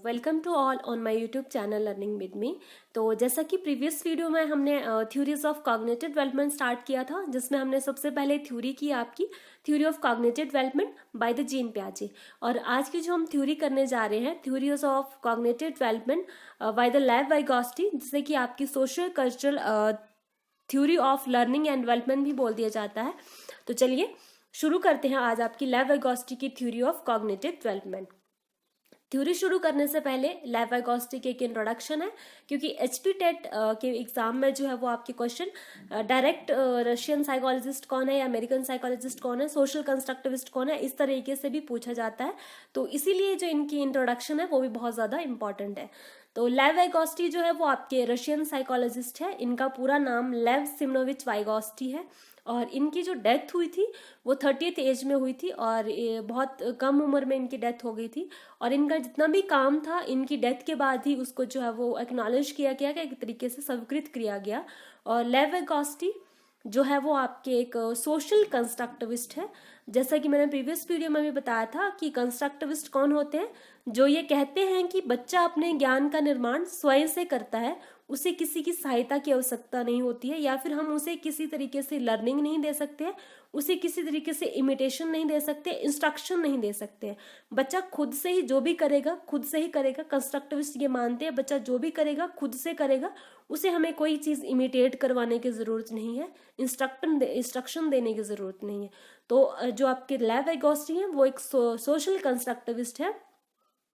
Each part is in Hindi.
Welcome to all on my YouTube channel learning with me. तो जैसा कि प्रीवियस वीडियो में हमने theories of cognitive development start किया था, जिसमें हमने सबसे पहले थ्योरी की आपकी theory of cognitive development by the Jean पियाजे। और आज की जो हम थ्योरी करने जा रहे हैं, theories of cognitive development by the लेव वाइगोस्टी, जिसे कि आपकी social cultural theory of learning and development भी बोल दिया जाता है। तो चलिए शुरू करते हैं आज आपकी लेव वाइगोस्टी की theory of cognitive development. Theory शुरू करने से पहले लेव वाइगोस्टी की एक इंट्रोडक्शन है, क्योंकि एचपी टेट के एग्जाम में जो है वो आपके क्वेश्चन डायरेक्ट रशियन साइकोलॉजिस्ट कौन है या अमेरिकन साइकोलॉजिस्ट कौन है, सोशल कंस्ट्रक्टिविस्ट कौन है, इस तरीके से भी पूछा जाता है। तो इसीलिए जो इनकी इंट्रोडक्शन है वो भी बहुत ज्यादा इंपॉर्टेंट है। तो लेव वाइगोस्टी जो है वो आपके रशियन साइकोलॉजिस्ट है। इनका पूरा नाम लेव सिमनोविच वाइगोस्टी है और इनकी जो डेथ हुई थी वो 30th एज में हुई थी और बहुत कम उम्र में इनकी डेथ हो गई थी। और इनका जितना भी काम था इनकी डेथ के बाद ही उसको जो है वो एक्नॉलेज किया गया, कि एक तरीके से स्वीकृत किया गया। और लेव वाइगोस्टी जो है वो आपके एक सोशल कंस्ट्रक्टिविस्ट है। जैसा कि मैंने प्रीवियस वीडियो में भी बताया था कि कंस्ट्रक्टिविस्ट कौन होते हैं, जो ये कहते हैं कि बच्चा अपने ज्ञान का निर्माण स्वयं से करता है, उसे किसी की सहायता की आवश्यकता नहीं होती है, या फिर हम उसे किसी तरीके से लर्निंग नहीं दे सकते हैं, उसे किसी तरीके से इमिटेशन नहीं दे सकते, इंस्ट्रक्शन नहीं दे सकते हैं। बच्चा खुद से ही जो भी करेगा खुद से ही करेगा। कंस्ट्रक्टिविस्ट ये मानते हैं बच्चा जो भी करेगा खुद से करेगा, उसे हमें कोई चीज इमिटेट करवाने की जरूरत नहीं है, इंस्ट्रक्शन देने की जरूरत नहीं है। तो जो आपके लेव वाइगोस्टी हैं वो एक सोशल कंस्ट्रक्टिविस्ट है।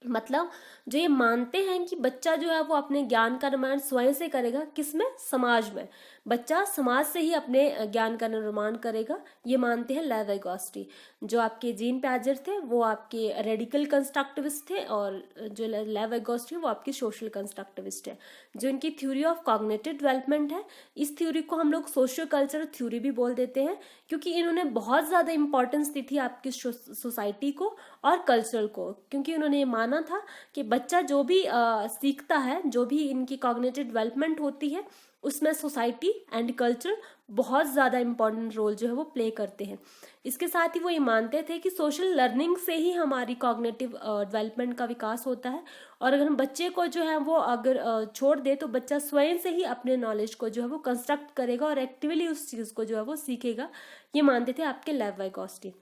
मतलब जो ये मानते हैं कि बच्चा जो है वो अपने ज्ञान का निर्माण स्वयं से करेगा, किसमें, समाज में। बच्चा समाज से ही अपने ज्ञान का निर्माण करेगा, ये मानते हैं लेव वाइगोस्टी। जो आपके जीन पियाजे थे वो आपके रेडिकल कंस्ट्रक्टिविस्ट थे और जो लेव वाइगोस्टी वो आपकी सोशल कंस्ट्रक्टिविस्ट है। जो इनकी थ्योरी ऑफ कॉग्निटिव डेवलपमेंट है, इस थ्योरी को हम लोग सोशियो कल्चरल थ्योरी भी बोल देते हैं, क्योंकि इन्होंने बहुत ज्यादा इंपॉर्टेंस दी थी आपकी सोसाइटी को और कल्चरल को। क्योंकि उन्होंने ये माना था कि बच्चा जो भी सीखता है, जो भी इनकी कॉग्निटिव डेवलपमेंट होती है, उसमें सोसाइटी एंड कल्चर बहुत ज्यादा इंपॉर्टेंट रोल जो है वो प्ले करते हैं। इसके साथ ही वो ये मानते थे कि सोशल लर्निंग से ही हमारी कॉग्निटिव डेवलपमेंट का विकास होता है। और अगर हम बच्चे को जो है वो अगर छोड़ दे तो बच्चा स्वयं से ही अपने नॉलेज को जो है वो कंस्ट्रक्ट करेगा और एक्टिवली उस चीज को जो है वो सीखेगा, ये मानते थे आपके लेव वाइगोस्टी।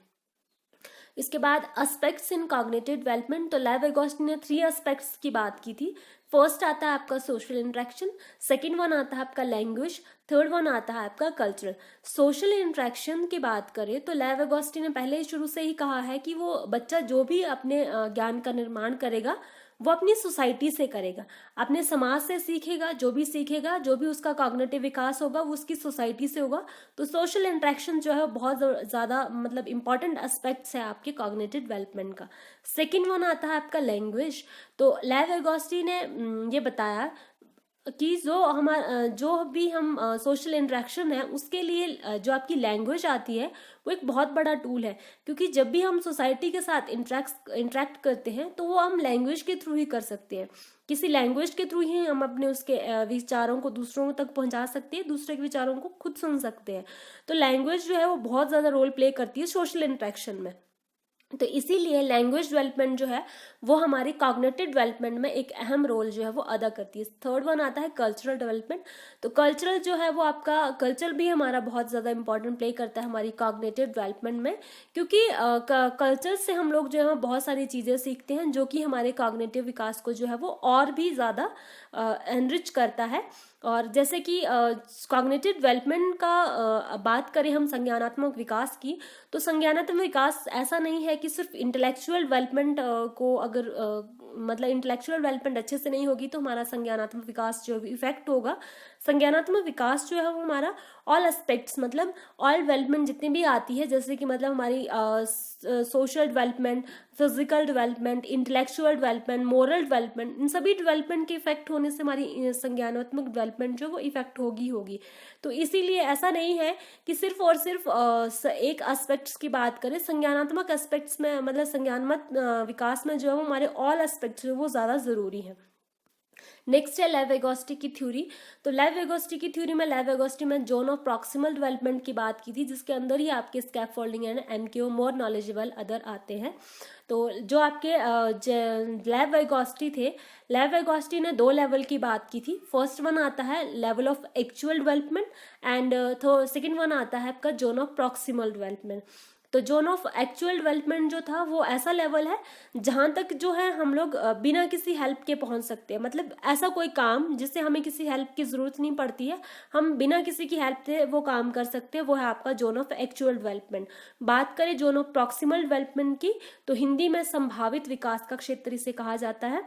इसके बाद एस्पेक्ट्स इन कॉग्निटिव डेवलपमेंट, तो लेव वाइगोस्टी ने 3 एस्पेक्ट्स की बात की थी। फर्स्ट आता है आपका सोशल इंटरेक्शन, सेकंड वन आता है आपका लैंग्वेज, थर्ड वन आता है आपका कल्चरल। सोशल इंटरेक्शन की बात करें तो लेव वाइगोस्टी ने पहले शुरू से ही कहा है कि वो बच्चा जो भी अपने ज्ञान का निर्माण करेगा वो अपनी सोसाइटी से करेगा, अपने समाज से सीखेगा। जो भी सीखेगा, जो भी उसका कॉग्निटिव विकास होगा वो उसकी सोसाइटी से होगा। तो सोशल इंटरेक्शन जो है बहुत ज्यादा मतलब इंपॉर्टेंट एस्पेक्ट्स है आपके कॉग्निटिव डेवलपमेंट का। सेकंड वन आता है आपका लैंग्वेज। तो लेव वाइगोस्टी ने ये बताया कि जो भी हम सोशल इंटरेक्शन है उसके लिए जो आपकी लैंग्वेज आती है वो एक बहुत बड़ा टूल है। क्योंकि जब भी हम सोसाइटी के साथ इंटरेक्ट करते हैं तो वो हम लैंग्वेज के थ्रू ही कर सकते हैं। किसी लैंग्वेज के थ्रू ही हम अपने उसके विचारों को दूसरों तक पहुंचा सकते हैं, दूसरे के विचारों को खुद सुन सकते हैं। तो लैंग्वेज जो है वो बहुत ज्यादा रोल प्ले करती है सोशल इंटरेक्शन में। तो इसीलिए लैंग्वेज डेवलपमेंट जो है वो हमारी कॉग्निटिव डेवलपमेंट में एक अहम रोल जो है वो अदा करती है। थर्ड वन आता है कल्चरल डेवलपमेंट। तो कल्चरल जो है वो आपका कल्चर भी हमारा बहुत ज्यादा इंपॉर्टेंट प्ले करता है हमारी कॉग्निटिव डेवलपमेंट में, क्योंकि कल्चर से हम लोग जो है बहुत सारी चीजें सीखते हैं जो कि हमारे कॉग्निटिव विकास को जो है वो और भी ज्यादा एनरिच करता है। और जैसे कि कॉग्निटिव डेवलपमेंट का बात करें हम संज्ञानात्मक विकास की, तो संज्ञानात्मक विकास ऐसा नहीं है कि सिर्फ इंटेलेक्चुअल डेवलपमेंट को अगर मतलब इंटेलेक्चुअल डेवलपमेंट अच्छे से नहीं होगी तो हमारा संज्ञानात्मक विकास जो इफेक्ट होगा। संज्ञानात्मक विकास जो है वो हमारा ऑल एस्पेक्ट्स, मतलब ऑल डेवलपमेंट जितनी भी आती है, जैसे कि मतलब हमारी social development, physical development, intellectual development, moral development, इन सभी डेवलपमेंट के इफेक्ट होने से हमारी संज्ञानात्मक डेवलपमेंट जो वो इफेक्ट होगी। तो इसीलिए ऐसा नहीं है कि सिर्फ और सिर्फ एक एस्पेक्ट्स की बात करें। संज्ञानात्मक एस्पेक्ट्स में मतलब संज्ञानात्मक विकास में जो है वो हमारे ऑल एस्पेक्ट्स जो वो ज्यादा जरूरी है। नेक्स्ट है लेव वेगोस्टी की थ्योरी। तो लेव वेगोस्टी की थ्योरी में लेव वेगोस्टी में जोन ऑफ प्रॉक्सिमल डेवलपमेंट की बात की थी, जिसके अंदर ही आपके scaffolding and MKO more knowledgeable other आते हैं। तो जो आपके लेव वेगोस्टी थे, लेव वेगोस्टी ने 2 लेवल की बात की थी। फर्स्ट वन आता है level of actual development and second one आता है आपका जोन ऑफ प्रॉक्सिमल डेवलपमेंट। तो जोन ऑफ एक्चुअल डेवलपमेंट जो था वो ऐसा लेवल है जहां तक जो है हम लोग बिना किसी हेल्प के पहुंच सकते हैं। मतलब ऐसा कोई काम जिससे हमें किसी हेल्प की जरूरत नहीं पड़ती है, हम बिना किसी की हेल्प से वो काम कर सकते हैं, वो है आपका जोन ऑफ एक्चुअल डेवलपमेंट। बात करें जोन ऑफ प्रॉक्सिमल डेवलपमेंट की, तो हिंदी में संभावित विकास का क्षेत्र इसे कहा जाता है।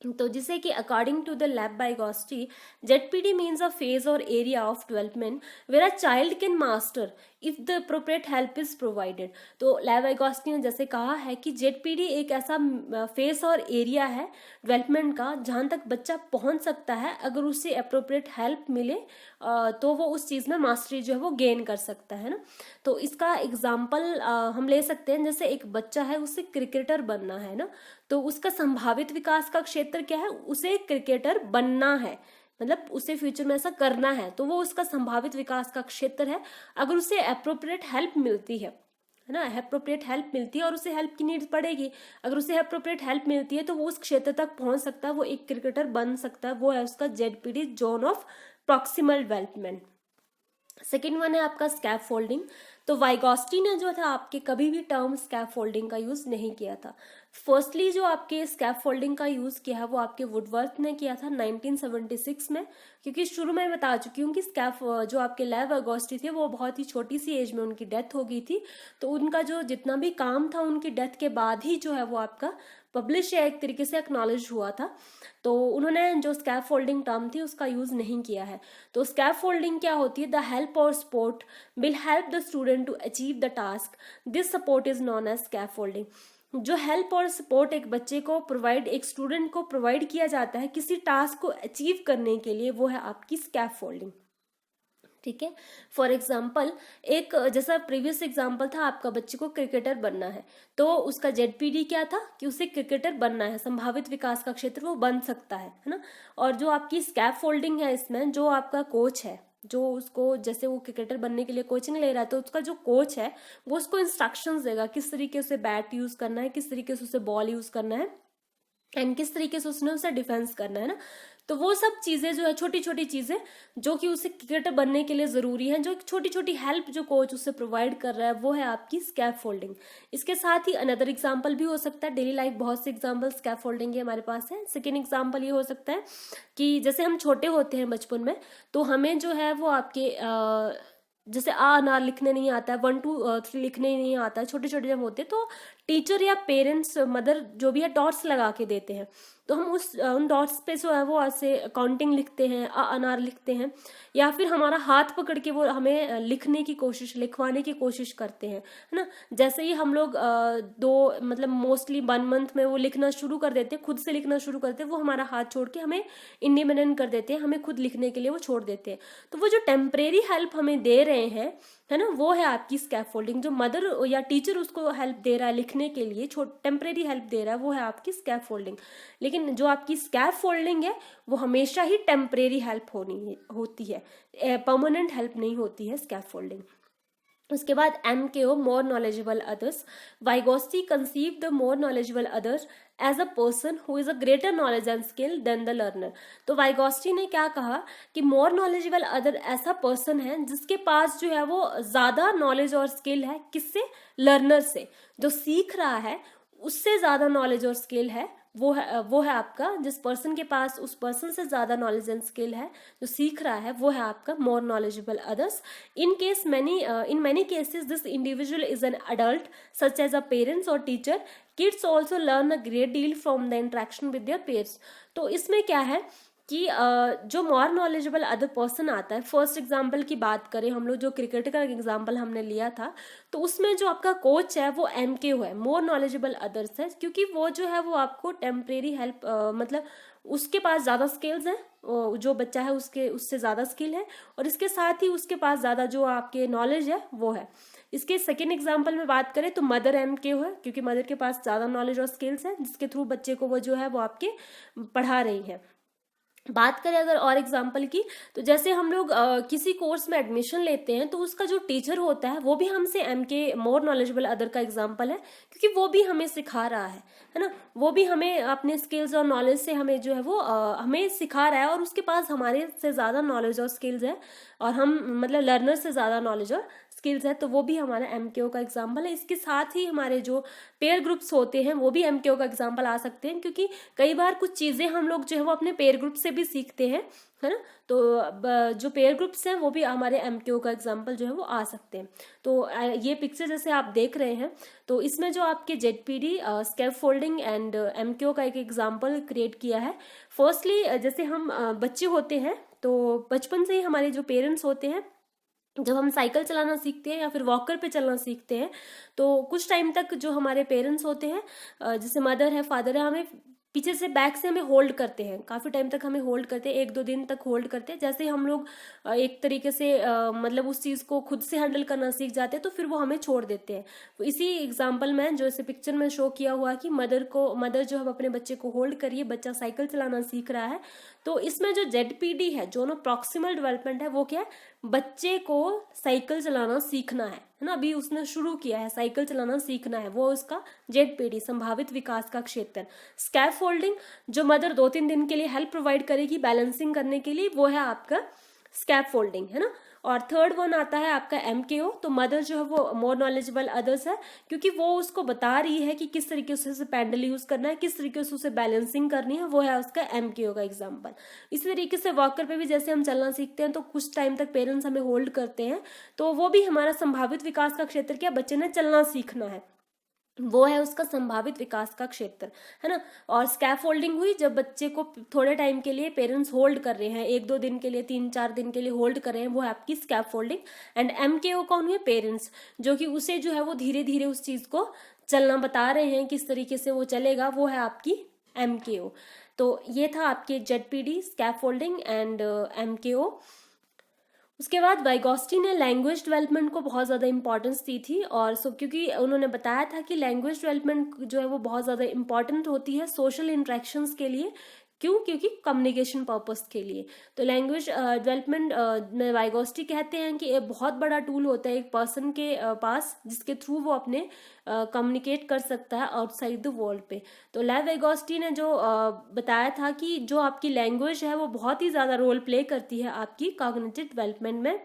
तो जिसे कि according to the lab Vygotsky, ZPD means a phase or area of development where a child can master if the appropriate help is provided। तो लैब Vygotsky ने जैसे कहा है कि ZPD एक ऐसा फेस और एरिया है डेवलपमेंट का जहां तक बच्चा पहुंच सकता है, अगर उसे अप्रोप्रिएट हेल्प मिले तो वो उस चीज में मास्टरी जो है वो गेन कर सकता है ना। तो इसका एग्जाम्पल हम ले सकते हैं, जैसे एक बच्चा है उसे क्रिकेटर बनना है ना, तो उसका संभावित विकास का क्षेत्र क्या है, उसे क्रिकेटर बनना है, मतलब उसे फ्यूचर में ऐसा करना है, तो वो उसका संभावित विकास का क्षेत्र है। अगर उसे अप्रोप्रिएट हेल्प मिलती है ना, अप्रोप्रिएट हेल्प मिलती है और उसे हेल्प की नीड पड़ेगी, अगर उसे अप्रोप्रिएट हेल्प मिलती है तो वो उस क्षेत्र तक पहुंच सकता है, वो एक क्रिकेटर बन सकता है। वो है उसका ZPD zone of proximal development. Second one है आपका स्कैफोल्डिंग। तो वाइगोस्टी ने जो था आपके कभी भी टर्म स्कैफोल्डिंग का यूज नहीं किया था। फर्स्टली जो आपके स्कैफोल्डिंग का यूज किया है वो आपके वुडवर्थ ने किया था 1976 में, क्योंकि शुरू में बता चुकी हूँ कि जो आपके लेव वेगोस्टी थे वो बहुत ही छोटी सी एज में उनकी डेथ हो गई थी। तो उनका जो जितना भी काम था उनकी डेथ के बाद ही जो है वो आपका पब्लिश या एक तरीके से एक्नॉलेज हुआ था। तो उन्होंने जो स्कैफोल्डिंग टर्म थी उसका यूज नहीं किया है। तो स्कैफोल्डिंग क्या होती है, द हेल्प और support will help the student to achieve the task, this support is known as scaffolding. जो हेल्प और सपोर्ट एक बच्चे को प्रोवाइड, एक स्टूडेंट को प्रोवाइड किया जाता है किसी टास्क को अचीव करने के लिए, वो है आपकी स्कैफोल्डिंग। ठीक है। फॉर एग्जाम्पल एक जैसा प्रीवियस एग्जाम्पल था आपका, बच्चे को क्रिकेटर बनना है, तो उसका ZPD क्या था कि उसे क्रिकेटर बनना है, संभावित विकास का क्षेत्र वो बन सकता है ना। और जो आपकी स्कैफोल्डिंग है इसमें, जो आपका कोच है, जो उसको जैसे वो क्रिकेटर बनने के लिए कोचिंग ले रहा है, तो उसका जो कोच है वो उसको इंस्ट्रक्शंस देगा किस तरीके से बैट यूज करना है, किस तरीके से उसे बॉल यूज करना है एंड किस तरीके से उसने उसे डिफेंस करना है ना। तो वो सब चीजें जो है, छोटी छोटी चीजें जो कि उसे क्रिकेटर बनने के लिए जरूरी है, जो छोटी छोटी हेल्प जो कोच उसे प्रोवाइड कर रहा है, वो है आपकी स्कैफोल्डिंग। इसके साथ ही अनदर एग्जांपल भी हो सकता है, डेली लाइफ बहुत से एग्जांपल स्कैफोल्डिंग के हमारे पास है। सेकेंड एग्जांपल ये हो सकता है कि जैसे हम छोटे होते हैं बचपन में, तो हमें जो है वो आपके जैसे अनार लिखने नहीं आता है, 1 2 3 लिखने नहीं आता है, छोटे छोटे जब होते हैं तो टीचर या पेरेंट्स, मदर जो भी है डॉट्स लगा के देते हैं, तो हम उन डॉट्स पे जो है वो ऐसे काउंटिंग लिखते हैं, अनार लिखते हैं, या फिर हमारा हाथ पकड़ के वो हमें लिखने की कोशिश, लिखवाने की कोशिश करते हैं, है ना। जैसे ही हम लोग मतलब मोस्टली 1 मंथ में वो लिखना शुरू कर देते हैं, खुद से लिखना शुरू करते हैं, वो हमारा हाथ छोड़ के हमें इंडिपेंडेंट कर देते हैं, हमें खुद लिखने के लिए वो छोड़ देते हैं। तो वो जो टेम्परेरी हेल्प हमें दे रहे हैं, है ना, वो है आपकी स्कैफोल्डिंग। जो मदर या टीचर उसको हेल्प दे रहा है लिखने के लिए, टेम्परेरी हेल्प दे रहा है, वो है आपकी स्कैफोल्डिंग। लेकिन जो आपकी स्कैफोल्डिंग है वो हमेशा ही टेम्परेरी हेल्प होती है, परमानेंट हेल्प नहीं होती है स्कैफोल्डिंग। उसके बाद MKO more knowledgeable others. Vygotsky conceived the more knowledgeable others as a person who is a greater knowledge and skill than the learner। तो Vygotsky ने क्या कहा कि मोर नॉलेजेबल अदर ऐसा पर्सन है जिसके पास जो है वो ज्यादा नॉलेज और स्किल है, किससे, लर्नर से, जो सीख रहा है उससे ज्यादा नॉलेज और स्किल है, वो है आपका, जिस पर्सन के पास उस पर्सन से ज्यादा नॉलेज एंड स्किल है, जो सीख रहा है, वो है आपका more knowledgeable others. in many cases this individual is an adult such as a parents or teacher। kids also learn a great deal from the interaction with their peers। तो इसमें क्या है कि जो मोर नॉलेजेबल अदर पर्सन आता है, फर्स्ट एग्जांपल की बात करें हम लोग, जो क्रिकेट का एग्जांपल हमने लिया था, तो उसमें जो आपका कोच है वो MKO है, मोर नॉलेजेबल अदर्स है, क्योंकि वो जो है वो आपको टेम्परेरी हेल्प, मतलब उसके पास ज़्यादा स्किल्स हैं, जो बच्चा है उससे ज़्यादा स्किल है, और इसके साथ ही उसके पास ज़्यादा जो आपके नॉलेज है वो है। इसके सेकेंड एग्जाम्पल में बात करें तो मदर MKO है, क्योंकि मदर के पास ज़्यादा नॉलेज और स्किल्स है, जिसके थ्रू बच्चे को वो जो है वो आपके पढ़ा रही है। बात करें अगर और एग्जाम्पल की, तो जैसे हम लोग किसी कोर्स में एडमिशन लेते हैं तो उसका जो टीचर होता है वो भी हमसे एम के मोर नॉलेजेबल अदर का एग्जाम्पल है, क्योंकि वो भी हमें सिखा रहा है ना। वो भी हमें अपने स्किल्स और नॉलेज से हमें जो है वो हमें सिखा रहा है, और उसके पास हमारे से ज़्यादा नॉलेज और स्किल्स है, और हम मतलब लर्नर से ज़्यादा नॉलेज और स्किल्स है, तो वो भी हमारा एमकेओ का एग्जाम्पल है। इसके साथ ही हमारे जो पेयर ग्रुप्स होते हैं वो भी एमकेओ का एग्जाम्पल आ सकते हैं, क्योंकि कई बार कुछ चीज़ें हम लोग जो है वो अपने पेयर ग्रुप से भी सीखते हैं, है ना। तो जो पेयर ग्रुप्स हैं वो भी हमारे एमकेओ का एग्जाम्पल जो है वो आ सकते हैं। तो ये पिक्चर जैसे आप देख रहे हैं, तो इसमें जो आपके जेडपीडी स्कैफोल्डिंग एंड एमकेओ का एक एग्जाम्पल क्रिएट किया है। फर्स्टली जैसे हम बच्चे होते हैं, तो बचपन से ही हमारे जो पेरेंट्स होते हैं, जब हम साइकिल चलाना सीखते हैं या फिर वॉकर पे चलना सीखते हैं, तो कुछ टाइम तक जो हमारे पेरेंट्स होते हैं, जैसे मदर है फादर है, हमें पीछे से बैक से हमें होल्ड करते हैं, काफ़ी टाइम तक हमें होल्ड करते हैं, 1-2 दिन तक होल्ड करते हैं। जैसे हम लोग एक तरीके से मतलब उस चीज़ को खुद से हैंडल करना सीख जाते हैं, तो फिर वो हमें छोड़ देते हैं। तो इसी एग्जाम्पल में जो इसे पिक्चर में शो किया हुआ कि मदर जो है अपने बच्चे को होल्ड करिए, बच्चा साइकिल चलाना सीख रहा है। तो इसमें जो जेडपीडी है, जो प्रॉक्सिमल डेवलपमेंट है, वो क्या है, बच्चे को साइकिल चलाना सीखना है ना। अभी उसने शुरू किया है, साइकिल चलाना सीखना है, वो उसका जेडपीडी संभावित विकास का क्षेत्र। स्कैफोल्डिंग, जो मदर 2-3 दिन के लिए हेल्प प्रोवाइड करेगी बैलेंसिंग करने के लिए, वो है आपका स्कैफोल्डिंग, है ना। और थर्ड वन आता है आपका एमकेओ, तो मदर जो है वो मोर नॉलेजेबल अदर्स है, क्योंकि वो उसको बता रही है कि किस तरीके से उसे पैडल यूज करना है, किस तरीके से उसे बैलेंसिंग करनी है, वो है उसका एमकेओ का एग्जाम्पल। इसी तरीके से वॉकर पे भी जैसे हम चलना सीखते हैं, तो कुछ टाइम तक पेरेंट्स हमें होल्ड करते हैं, तो वो भी हमारा संभावित विकास का क्षेत्र, क्या बच्चे ने चलना सीखना है, वो है उसका संभावित विकास का क्षेत्र, है ना। और स्कैफोल्डिंग हुई जब बच्चे को थोड़े टाइम के लिए पेरेंट्स होल्ड कर रहे हैं, 1-2 दिन के लिए, 3-4 दिन के लिए होल्ड कर रहे हैं, वो है आपकी स्कैफोल्डिंग। एंड एमकेओ कौन हुए, पेरेंट्स, जो कि उसे जो है वो धीरे धीरे उस चीज को चलना बता रहे हैं, किस तरीके से वो चलेगा, वो है आपकी एमकेओ। तो ये था आपके जेडपीडी, स्कैफोल्डिंग एंड एमकेओ। उसके बाद वाइगोस्टी ने लैंग्वेज डेवलपमेंट को बहुत ज़्यादा इंपॉर्टेंस दी थी, और क्योंकि उन्होंने बताया था कि लैंग्वेज डेवलपमेंट जो है वो बहुत ज़्यादा इंपॉर्टेंट होती है सोशल इंटरेक्शंस के लिए। क्यों? क्योंकि कम्युनिकेशन पर्पस के लिए। तो लैंग्वेज डेवलपमेंट में वाइगोस्टी कहते हैं कि एक बहुत बड़ा टूल होता है एक पर्सन के पास, जिसके थ्रू वो अपने कम्युनिकेट कर सकता है आउटसाइड द वर्ल्ड पे। तो लेव वाइगोस्टी ने जो बताया था कि जो आपकी लैंग्वेज है वो बहुत ही ज़्यादा रोल प्ले करती है आपकी कॉग्निटिव डेवलपमेंट में।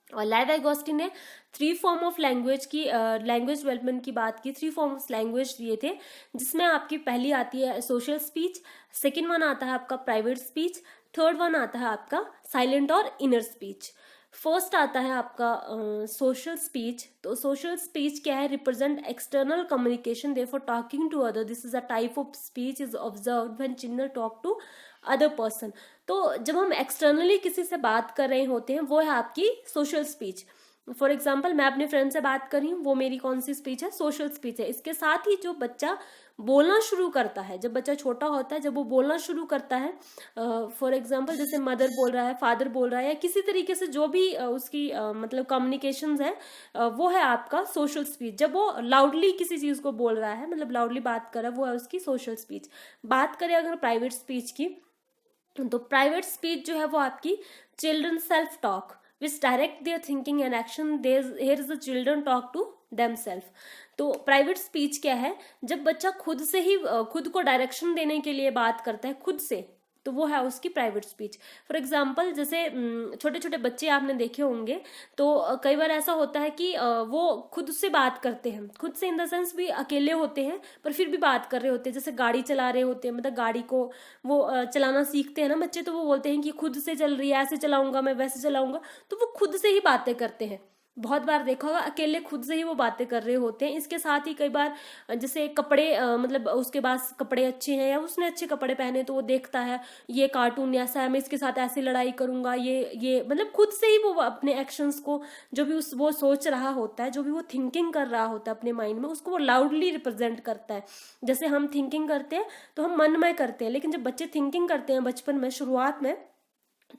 और लेव वाइगोस्टी ने 3 फॉर्म ऑफ लैंग्वेज की लैंग्वेज डेवलपमेंट की बात की, 3 फॉर्म ऑफ लैंग्वेज दिए थे, जिसमें आपकी पहली आती है सोशल स्पीच, सेकेंड वन आता है आपका प्राइवेट स्पीच, थर्ड वन आता है आपका साइलेंट और इनर स्पीच। फर्स्ट आता है आपका सोशल स्पीच। तो सोशल स्पीच क्या है, represent external communication therefore talking to other, this is a type of speech is observed when children talk to other person. तो जब हम एक्सटर्नली किसी से बात कर रहे होते हैं, वो है आपकी सोशल स्पीच। फॉर एग्जाम्पल, मैं अपने फ्रेंड से बात कर रही हूँ, वो मेरी कौन सी स्पीच है, सोशल स्पीच है। इसके साथ ही जो बच्चा बोलना शुरू करता है, जब बच्चा छोटा होता है, जब वो बोलना शुरू करता है, फॉर एग्जाम्पल जैसे मदर बोल रहा है, फादर बोल रहा है, या किसी तरीके से जो भी उसकी मतलब कम्युनिकेशंस है, वो है आपका सोशल स्पीच। जब वो लाउडली किसी चीज को बोल रहा है, मतलब लाउडली बात कर रहा है, वो है उसकी सोशल स्पीच। बात करें अगर प्राइवेट स्पीच की, तो प्राइवेट स्पीच जो है वो आपकी children self talk which direct their thinking and action, here is the children talk to themselves. तो प्राइवेट स्पीच क्या है, जब बच्चा खुद से ही खुद को डायरेक्शन देने के लिए बात करता है खुद से, तो वो है उसकी प्राइवेट स्पीच। फॉर एग्जाम्पल जैसे छोटे छोटे बच्चे आपने देखे होंगे, तो कई बार ऐसा होता है कि वो खुद से बात करते हैं, खुद से इन द सेंस भी अकेले होते हैं पर फिर भी बात कर रहे होते हैं। जैसे गाड़ी चला रहे होते हैं, मतलब गाड़ी को वो चलाना सीखते हैं ना बच्चे, तो वो बोलते हैं कि खुद से चल रही है, ऐसे चलाऊंगा मैं, वैसे चलाऊंगा, तो वो खुद से ही बातें करते हैं। बहुत बार देखा होगा अकेले खुद से ही वो बातें कर रहे होते हैं। इसके साथ ही कई बार जैसे कपड़े मतलब उसके पास कपड़े अच्छे हैं या उसने अच्छे कपड़े पहने, तो वो देखता है ये कार्टून ऐसा है, मैं इसके साथ ऐसे लड़ाई करूंगा, ये मतलब खुद से ही वो अपने एक्शंस को, जो भी वो सोच रहा होता है, जो भी वो थिंकिंग कर रहा होता है अपने माइंड में, उसको वो लाउडली रिप्रेजेंट करता है। जैसे हम थिंकिंग करते हैं तो हम मन में करते हैं, लेकिन जब बच्चे थिंकिंग करते हैं बचपन में, शुरुआत में,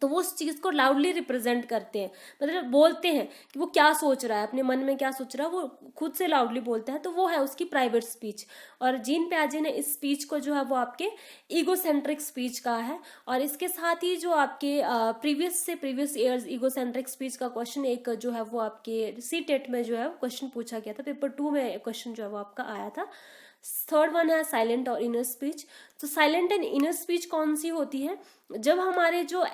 तो वो उस चीज को लाउडली रिप्रेजेंट करते हैं, मतलब बोलते हैं कि वो क्या सोच रहा है, अपने मन में क्या सोच रहा है वो खुद से लाउडली बोलता है, तो वो है उसकी प्राइवेट स्पीच। और जीन पियाजे ने इस स्पीच को जो है वो आपके ईगोसेंट्रिक स्पीच कहा है। और इसके साथ ही जो आपके प्रीवियस ईयर्स ईगोसेंट्रिक स्पीच का क्वेश्चन एक जो है वो आपके सीटेट में जो है क्वेश्चन पूछा गया था, पेपर 2 में क्वेश्चन जो है वो आपका आया था। थर्ड वन है साइलेंट और इनर स्पीच। तो साइलेंट एंड इनर स्पीच कौन सी होती है, जब हमारे जो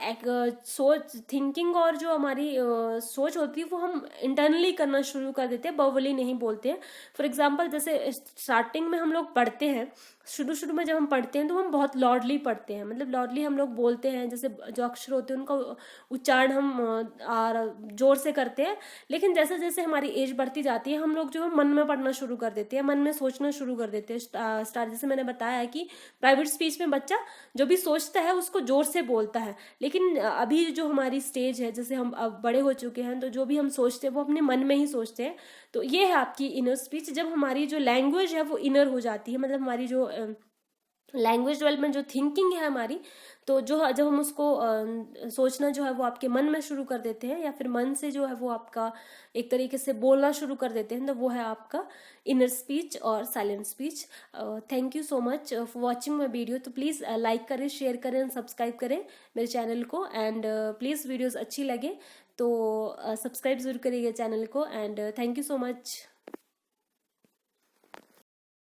सोच थिंकिंग और जो हमारी सोच होती है वो हम इंटरनली करना शुरू कर देते हैं, वर्बली नहीं बोलते हैं। फॉर एग्जांपल जैसे स्टार्टिंग में हम लोग पढ़ते हैं, शुरू में जब हम पढ़ते हैं तो हम बहुत लॉडली पढ़ते हैं, मतलब लॉडली हम लोग बोलते हैं, जैसे जो अक्षर होते हैं उनका उच्चारण हम जोर से करते हैं। लेकिन जैसे जैसे हमारी एज बढ़ती जाती है हम लोग जो है मन में पढ़ना शुरू कर देते हैं, मन में सोचना शुरू कर देते हैं। स्टार्ट जैसे मैंने बताया है कि प्राइवेट स्पीच में बच्चा जो भी सोचता है उसको जोर से बोलता है, लेकिन अभी जो हमारी स्टेज है, जैसे हम अब बड़े हो चुके हैं, तो जो भी हम सोचते हैं वो अपने मन में ही सोचते हैं। तो ये है आपकी इनर स्पीच, जब हमारी जो लैंग्वेज है वो इनर हो जाती है, मतलब हमारी जो लैंग्वेज डेवलपमेंट जो थिंकिंग है हमारी, तो जो जब हम उसको सोचना जो है वो आपके मन में शुरू कर देते हैं, या फिर मन से जो है वो आपका एक तरीके से बोलना शुरू कर देते हैं, तो वो है आपका इनर स्पीच और silent speech. Thank you so much for watching my video. तो प्लीज़ लाइक करें, शेयर करें एंड सब्सक्राइब करें मेरे चैनल को। एंड प्लीज़ वीडियोज़ अच्छी लगे तो सब्सक्राइब जरूर करिएगा चैनल को। And thank you so much.